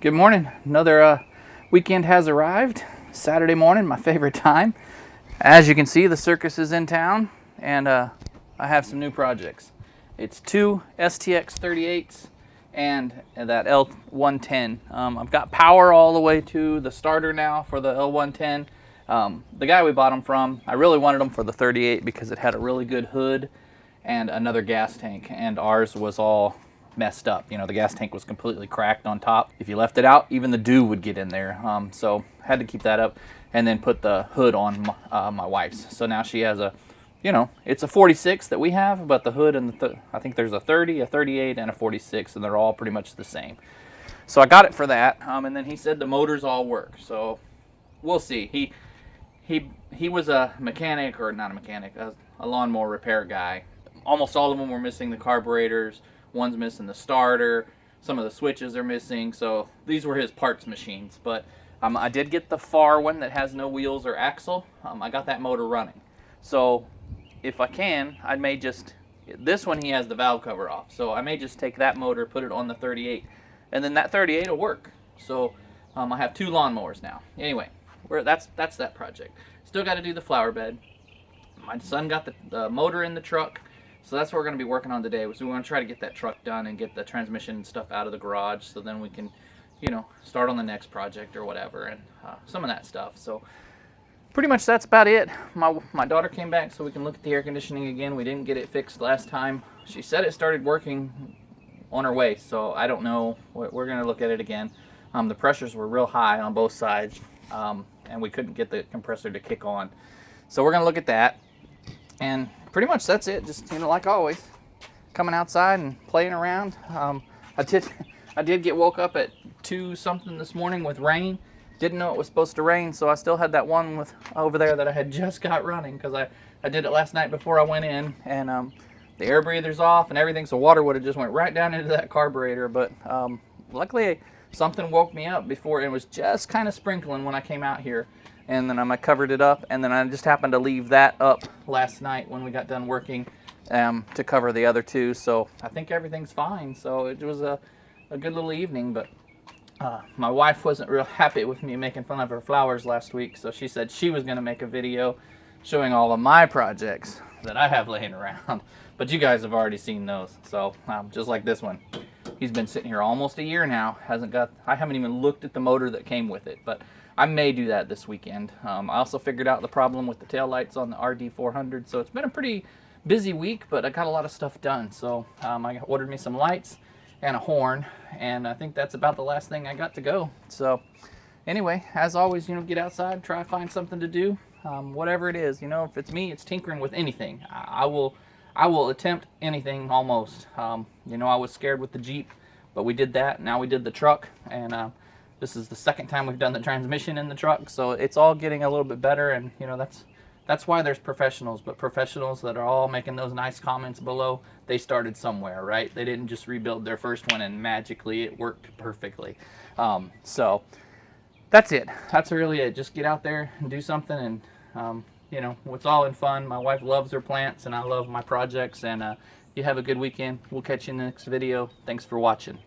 Good morning. Another weekend has arrived. Saturday morning, my favorite time. As you can see, the circus is in town, and I have some new projects. It's two STX 38s and that L110. I've got power all the way to the starter now for the L110. The guy we bought them from, I really wanted them for the 38 because it had a really good hood and another gas tank, and ours was all messed up. You know, the gas tank was completely cracked on top. If you left it out, even the dew would get in there. So had to keep that up, and then put the hood on my wife's. So now she has a, you know, it's a 46 that we have, but the hood and I think there's a 30, a 38, and a 46, and they're all pretty much the same. So I got it for that, and then he said the motors all work. So we'll see. He was a mechanic, or not a mechanic, a lawnmower repair guy. Almost all of them were missing the carburetors. One's missing the starter. Some of the switches are missing. So these were his parts machines. But I did get the far one that has no wheels or axle. I got that motor running. So if I can, I may just, this one he has the valve cover off. So I may just take that motor, put it on the 38, and then that 38 will work. So I have two lawnmowers now. Anyway, that's that project. Still got to do the flower bed. My son got the motor in the truck. So that's what we're going to be working on today. So we want to try to get that truck done and get the transmission and stuff out of the garage, so then we can, you know, start on the next project or whatever, and some of that stuff. So pretty much that's about it. My daughter came back so we can look at the air conditioning again. We didn't get it fixed last time. She said it started working on her way, so I don't know. We're going to look at it again. The pressures were real high on both sides, and we couldn't get the compressor to kick on. So we're going to look at that. And pretty much that's it. Just, you know, like always, coming outside and playing around. I did get woke up at 2 something this morning with rain. Didn't know it was supposed to rain, so I still had that one with over there that I had just got running, because I did it last night before I went in, and the air breather's off and everything, so water would have just went right down into that carburetor. But luckily something woke me up before. It was just kind of sprinkling when I came out here. And then I covered it up, and then I just happened to leave that up last night when we got done working to cover the other two. So I think everything's fine. So it was a good little evening, but my wife wasn't real happy with me making fun of her flowers last week, so she said she was going to make a video showing all of my projects that I have laying around. But you guys have already seen those. So just like this one. He's been sitting here almost a year now. I haven't even looked at the motor that came with it, but I may do that this weekend. I also figured out the problem with the taillights on the RD400, so it's been a pretty busy week, but I got a lot of stuff done. So I ordered me some lights and a horn, and I think that's about the last thing I got to go. So anyway, as always, you know, get outside, try to find something to do, whatever it is. You know, if it's me, it's tinkering with anything. I will attempt anything almost. You know, I was scared with the Jeep, but we did that. Now we did the truck, and this is the second time we've done the transmission in the truck, so it's all getting a little bit better. And you know, that's why there's professionals. But professionals that are all making those nice comments below, they started somewhere, right? They didn't just rebuild their first one and magically it worked perfectly. So that's it. That's really it. Just get out there and do something, and you know, it's all in fun. My wife loves her plants, and I love my projects. And you have a good weekend. We'll catch you in the next video. Thanks for watching.